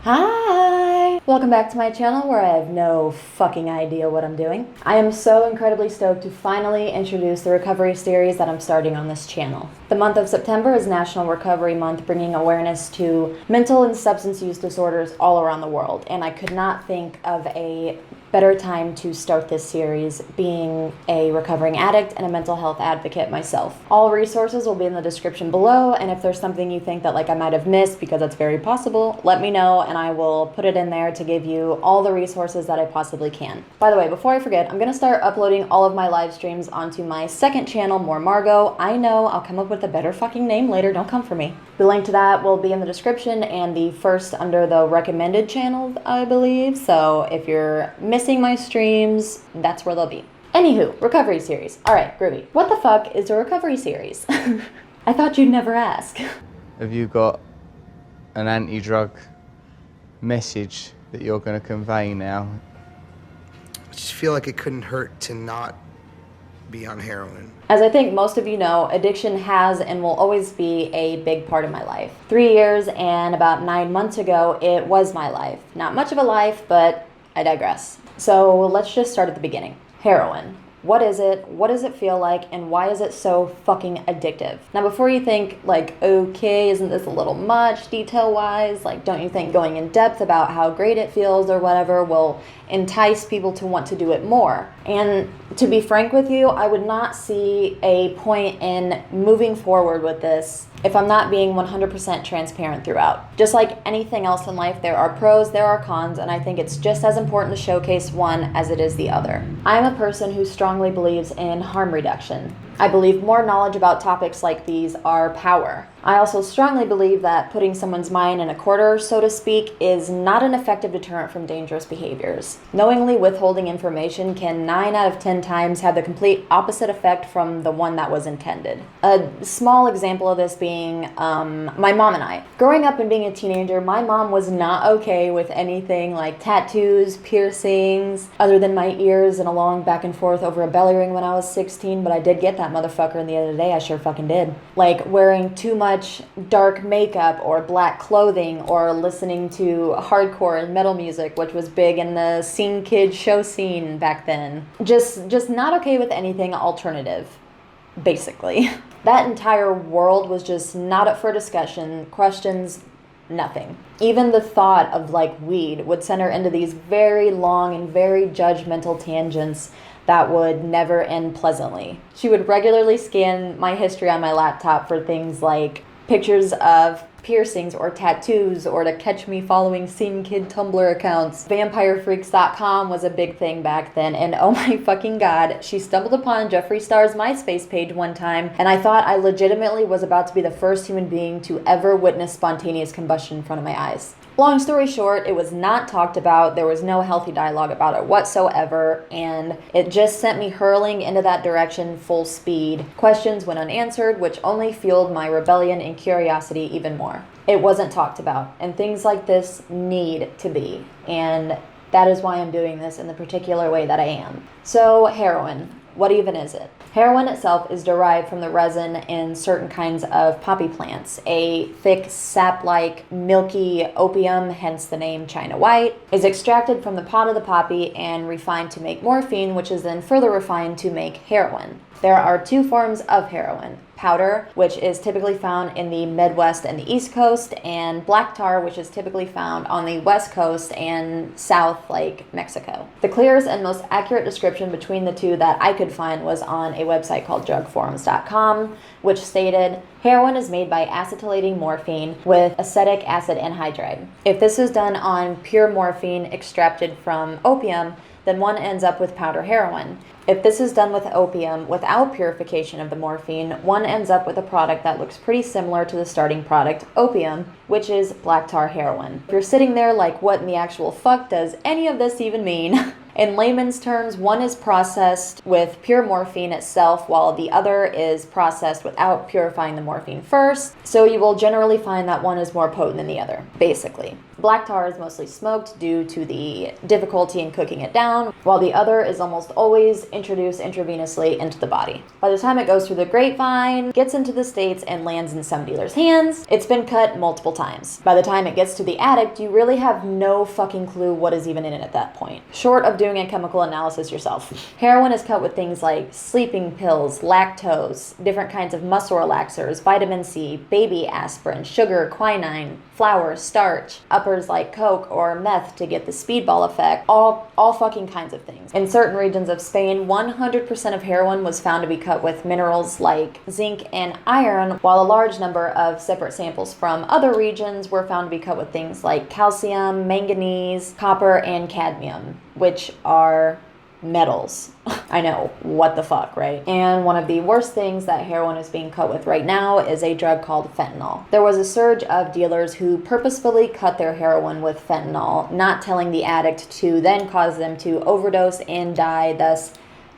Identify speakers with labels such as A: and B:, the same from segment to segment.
A: Hi! Welcome back to my channel where I have no fucking idea what I'm doing. I am so incredibly stoked to finally introduce the recovery series that I'm starting on this channel. The month of September is National Recovery Month, bringing awareness to mental and substance use disorders all around the world, and I could not think of a better time to start this series, being a recovering addict and a mental health advocate myself. All resources will be in the description below, and if there's something you think that I might have missed, because that's very possible, let me know and I will put it in there to give you all the resources that I possibly can. By the way, before I forget, I'm gonna start uploading all of my live streams onto my second channel, More Margo. I know, I'll come up with a better fucking name later, don't come for me. The link to that will be in the description and the first under the recommended channel, I believe, so if you're missing my streams, that's where they'll be. Anywho, recovery series. Alright, groovy. What the fuck is a recovery series? I thought you'd never ask.
B: Have you got an anti-drug message that you're going to convey now?
C: I just feel like it couldn't hurt to not be on heroin.
A: As I think most of you know, addiction has and will always be a big part of my life. 3 years and about 9 months ago, it was my life. Not much of a life, but I digress. So let's just start at the beginning. Heroin. What is it? What does it feel like? And why is it so fucking addictive? Now, before you think, okay, isn't this a little much detail-wise? Don't you think going in depth about how great it feels or whatever will entice people to want to do it more? And to be frank with you, I would not see a point in moving forward with this if I'm not being 100% transparent throughout. Just like anything else in life, there are pros, there are cons, and I think it's just as important to showcase one as it is the other. I am a person who strongly believes in harm reduction. I believe more knowledge about topics like these are power. I also strongly believe that putting someone's mind in a quarter, so to speak, is not an effective deterrent from dangerous behaviors. Knowingly withholding information can 9 out of 10 times have the complete opposite effect from the one that was intended. A small example of this being my mom and I. Growing up and being a teenager, my mom was not okay with anything like tattoos, piercings, other than my ears and a long back and forth over a belly ring when I was 16, but I did get that motherfucker, and the other day I sure fucking did. Wearing too much dark makeup or black clothing or listening to hardcore and metal music, which was big in the scene kid show scene back then. Just not okay with anything alternative, basically. That entire world was just not up for discussion, questions, nothing. Even the thought of weed would send her into these very long and very judgmental tangents that would never end pleasantly. She would regularly scan my history on my laptop for things like pictures of piercings or tattoos, or to catch me following scene kid Tumblr accounts. VampireFreaks.com was a big thing back then, and oh my fucking god, she stumbled upon Jeffree Star's MySpace page one time, and I thought I legitimately was about to be the first human being to ever witness spontaneous combustion in front of my eyes. Long story short, it was not talked about, there was no healthy dialogue about it whatsoever, and it just sent me hurling into that direction full speed. Questions went unanswered, which only fueled my rebellion and curiosity even more. It wasn't talked about, and things like this need to be, and that is why I'm doing this in the particular way that I am. So, heroin. What even is it? Heroin itself is derived from the resin in certain kinds of poppy plants. A thick, sap-like, milky opium, hence the name China White, is extracted from the pod of the poppy and refined to make morphine, which is then further refined to make heroin. There are 2 forms of heroin. Powder, which is typically found in the Midwest and the East Coast, and black tar, which is typically found on the West Coast and South, like Mexico. The clearest and most accurate description between the two that I could find was on a website called drugforums.com, which stated, heroin is made by acetylating morphine with acetic acid anhydride. If this is done on pure morphine extracted from opium, then one ends up with powder heroin. If this is done with opium without purification of the morphine, one ends up with a product that looks pretty similar to the starting product, opium, which is black tar heroin. If you're sitting there like, what in the actual fuck does any of this even mean? In layman's terms, one is processed with pure morphine itself, while the other is processed without purifying the morphine first, so you will generally find that one is more potent than the other, basically. Black tar is mostly smoked due to the difficulty in cooking it down, while the other is almost always introduced intravenously into the body. By the time it goes through the grapevine, gets into the States, and lands in some dealers' hands, it's been cut multiple times. By the time it gets to the addict, you really have no fucking clue what is even in it at that point, short of doing a chemical analysis yourself. Heroin is cut with things like sleeping pills, lactose, different kinds of muscle relaxers, vitamin C, baby aspirin, sugar, quinine, flour, starch, uppers like coke or meth to get the speedball effect, all fucking kinds of things. In certain regions of Spain, 100% of heroin was found to be cut with minerals like zinc and iron, while a large number of separate samples from other regions were found to be cut with things like calcium, manganese, copper, and cadmium, which are metals. I know, what the fuck, right? And one of the worst things that heroin is being cut with right now is a drug called fentanyl. There was a surge of dealers who purposefully cut their heroin with fentanyl, not telling the addict to then cause them to overdose and die, thus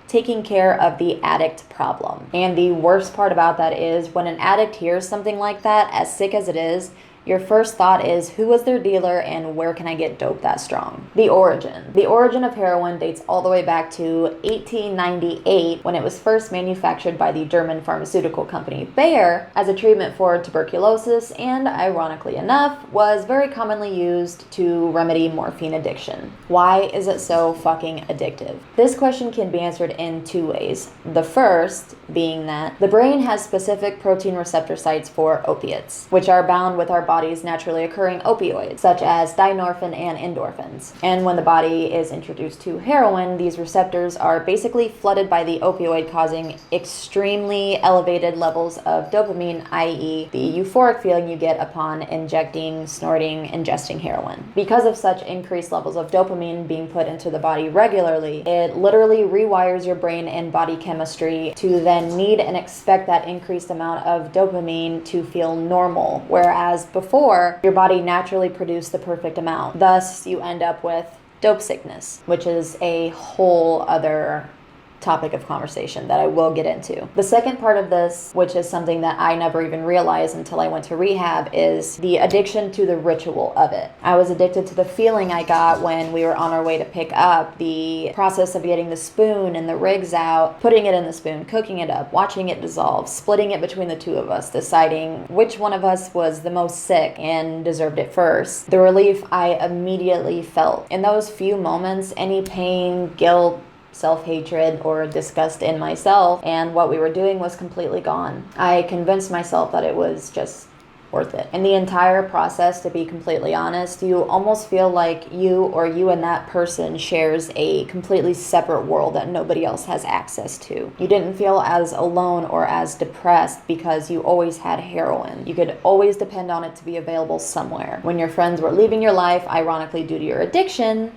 A: taking care of the addict problem. And the worst part about that is when an addict hears something like that, as sick as it is, your first thought is, who was their dealer and where can I get dope that strong? The origin of heroin dates all the way back to 1898 when it was first manufactured by the German pharmaceutical company Bayer as a treatment for tuberculosis and, ironically enough, was very commonly used to remedy morphine addiction. Why is it so fucking addictive? This question can be answered in two ways. The first being that the brain has specific protein receptor sites for opiates, which are bound with our body's naturally occurring opioids, such as dynorphin and endorphins. And when the body is introduced to heroin, these receptors are basically flooded by the opioid, causing extremely elevated levels of dopamine, i.e. the euphoric feeling you get upon injecting, snorting, ingesting heroin. Because of such increased levels of dopamine being put into the body regularly, it literally rewires your brain and body chemistry to then need and expect that increased amount of dopamine to feel normal, whereas before, your body naturally produced the perfect amount. Thus, you end up with dope sickness, which is a whole other topic of conversation that I will get into. The second part of this, which is something that I never even realized until I went to rehab, is the addiction to the ritual of it. I was addicted to the feeling I got when we were on our way to pick up, the process of getting the spoon and the rigs out, putting it in the spoon, cooking it up, watching it dissolve, splitting it between the two of us, deciding which one of us was the most sick and deserved it first. The relief I immediately felt. In those few moments, any pain, guilt, self-hatred, or disgust in myself and what we were doing was completely gone. I convinced myself that it was just worth it. In the entire process, to be completely honest, you almost feel like you and that person shares a completely separate world that nobody else has access to. You didn't feel as alone or as depressed because you always had heroin. You could always depend on it to be available somewhere. When your friends were leaving your life, ironically due to your addiction,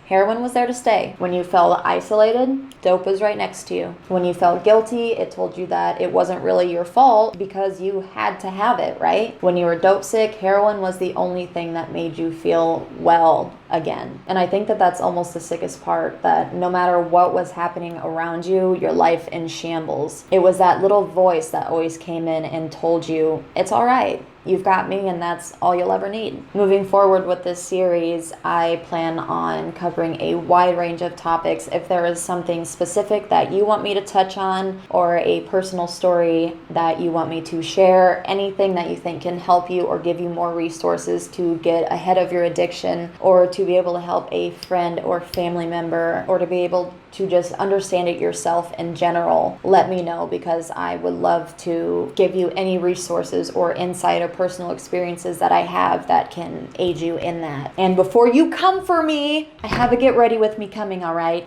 A: heroin was there to stay. When you felt isolated, dope was right next to you. When you felt guilty, it told you that it wasn't really your fault because you had to have it, right? When you were dope sick, heroin was the only thing that made you feel well again. And I think that that's almost the sickest part, that no matter what was happening around you, your life in shambles, it was that little voice that always came in and told you, it's all right. You've got me, and that's all you'll ever need. Moving forward with this series, I plan on covering a wide range of topics. If there is something specific that you want me to touch on, or a personal story that you want me to share, anything that you think can help you or give you more resources to get ahead of your addiction, or to be able to help a friend or family member, or to be able to just understand it yourself in general, let me know, because I would love to give you any resources or insight or personal experiences that I have that can aid you in that. And before you come for me, I have a get ready with me coming, all right?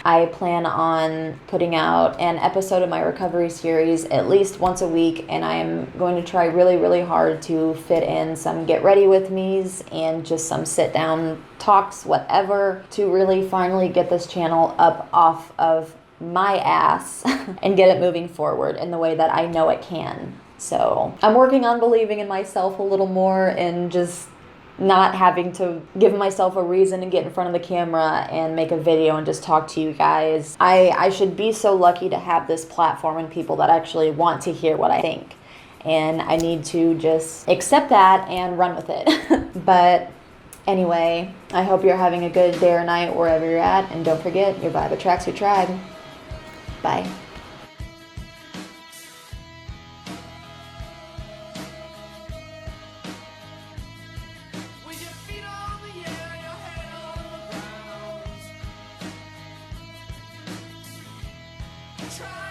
A: I plan on putting out an episode of my recovery series at least once a week, and I am going to try really, really hard to fit in some get ready with me's and just some sit down talks, whatever, to really finally get this channel up off of my ass and get it moving forward in the way that I know it can. So I'm working on believing in myself a little more and just not having to give myself a reason to get in front of the camera and make a video and just talk to you guys. I should be so lucky to have this platform and people that actually want to hear what I think. and I need to just accept that and run with it. But anyway, I hope you're having a good day or night wherever you're at, and don't forget, your vibe attracts your tribe. Bye.
D: Try